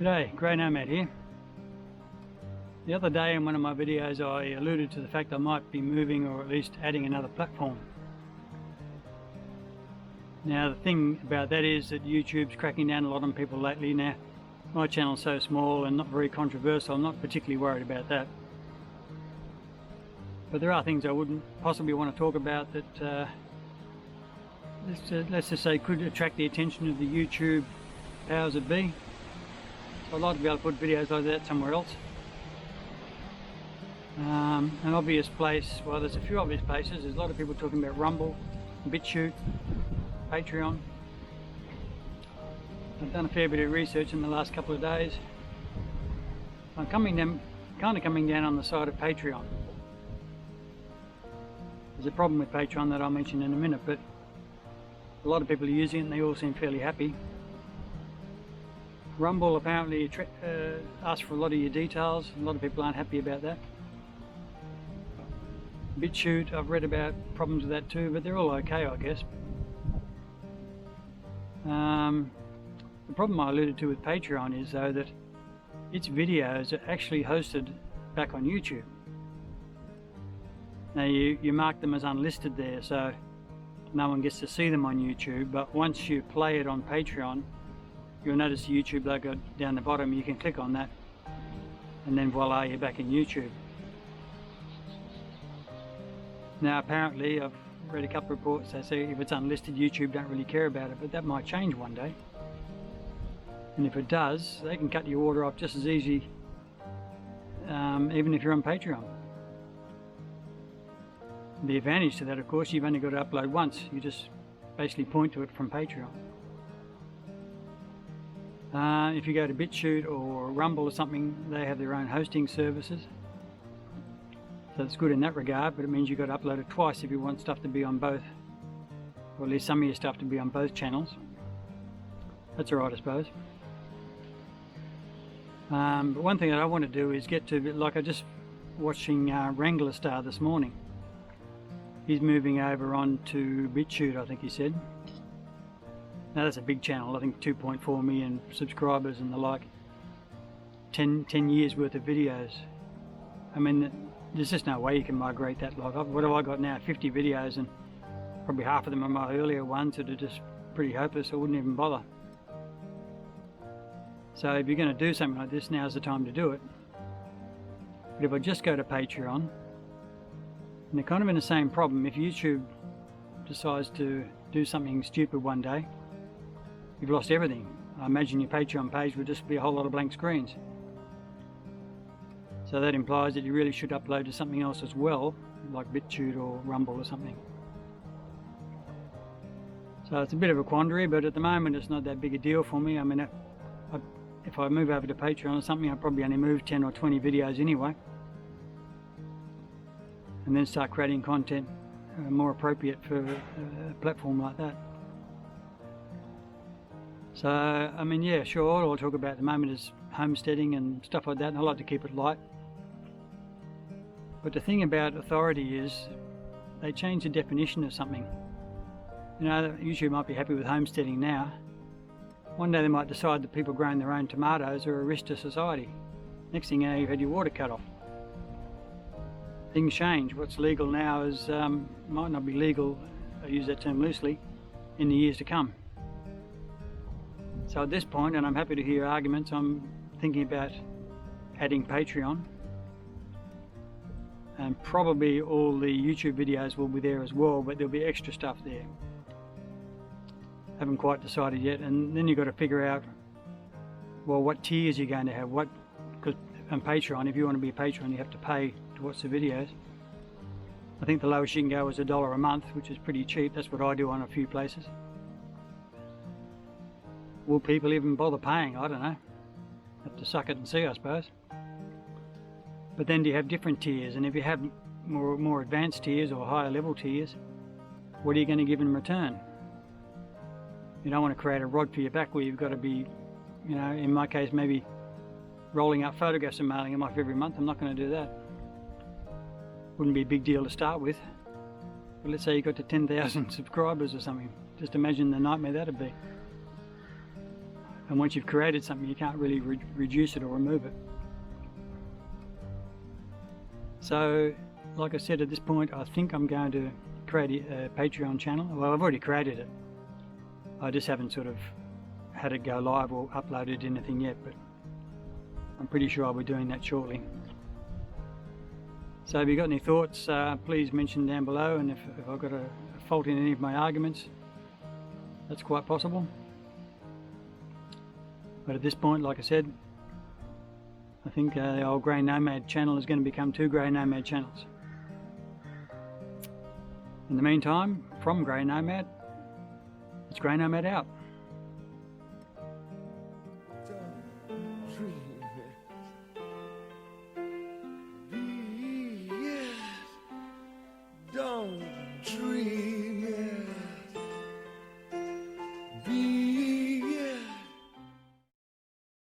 G'day, Grey Nomad here. The other day in one of my videos I alluded to the fact I might be moving, or at least adding, another platform. Now the thing about that is that YouTube's cracking down a lot on people lately. Now my channel's so small and not very controversial, I'm not particularly worried about that. But there are things I wouldn't possibly want to talk about that let's just say could attract the attention of the YouTube powers that be. So I'd like to be able to put videos like that somewhere else. An obvious place, well, there's a few obvious places. There's a lot of people talking about Rumble, BitChute, Patreon. I've done a fair bit of research in the last couple of days. I'm kind of coming down on the side of Patreon. There's a problem with Patreon that I'll mention in a minute, but a lot of people are using it and they all seem fairly happy. Rumble apparently asks for a lot of your details. A lot of people aren't happy about that. BitChute, I've read about problems with that too, but they're all okay, I guess. The problem I alluded to with Patreon is though that its videos are actually hosted back on YouTube. Now you mark them as unlisted there, so no one gets to see them on YouTube, but once you play it on Patreon, you'll notice the YouTube logo down the bottom. You can click on that and then voila, you're back in YouTube. Now apparently I've read a couple of reports that say if it's unlisted, YouTube don't really care about it, but that might change one day. And if it does, they can cut your order off just as easy, even if you're on Patreon. The advantage to that, of course, you've only got to upload once. You just basically point to it from Patreon. If you go to BitChute or Rumble or something, they have their own hosting services. So it's good in that regard, but it means you've got to upload it twice if you want stuff to be on both, or at least some of your stuff to be on both channels. That's alright, I suppose. But one thing that I want to do is get to, like I just watching Wrangler Star this morning. He's moving over onto BitChute, I think he said. Now that's a big channel, I think 2.4 million subscribers and the like. 10 years worth of videos. I mean, there's just no way you can migrate that lot. What have I got now? 50 videos, and probably half of them are my earlier ones that are just pretty hopeless. I wouldn't even bother. So if you're going to do something like this, now's the time to do it. But if I just go to Patreon, and they're kind of in the same problem. If YouTube decides to do something stupid one day, you've lost everything. I imagine your Patreon page would just be a whole lot of blank screens. So that implies that you really should upload to something else as well, like BitChute or Rumble or something. So it's a bit of a quandary, but at the moment it's not that big a deal for me. I mean, if I move over to Patreon or something, I'll probably only move 10 or 20 videos anyway. And then start creating content more appropriate for a platform like that. So, I mean, yeah, sure, all I'll talk about at the moment is homesteading and stuff like that, and I like to keep it light. But the thing about authority is they change the definition of something. You know, YouTube might be happy with homesteading now. One day they might decide that people growing their own tomatoes are a risk to society. Next thing you know, you've had your water cut off. Things change. What's legal now is might not be legal, I use that term loosely, in the years to come. So at this point, and I'm happy to hear arguments, I'm thinking about adding Patreon. And probably all the YouTube videos will be there as well, but there'll be extra stuff there. Haven't quite decided yet, and then you've got to figure out, well, what tiers you're going to have. Because on Patreon, if you want to be a patron, you have to pay to watch the videos. I think the lowest you can go is $1 a month, which is pretty cheap. That's what I do on a few places. Will people even bother paying? I don't know. Have to suck it and see, I suppose. But then do you have different tiers? And if you have more advanced tiers or higher level tiers, what are you going to give in return? You don't want to create a rod for your back where you've got to be, you know, in my case, maybe rolling out photographs and mailing them off every month. I'm not going to do that. Wouldn't be a big deal to start with. But let's say you got to 10,000 subscribers or something. Just imagine the nightmare that'd be. And once you've created something, you can't really reduce it or remove it. So, like I said, at this point, I think I'm going to create a Patreon channel. Well, I've already created it. I just haven't sort of had it go live or uploaded anything yet, but I'm pretty sure I'll be doing that shortly. So if you've got any thoughts, please mention down below, and if I've got a fault in any of my arguments, that's quite possible. But at this point, like I said, I think the old Grey Nomad channel is going to become 2 Grey Nomad channels. In the meantime, from Grey Nomad, it's Grey Nomad out.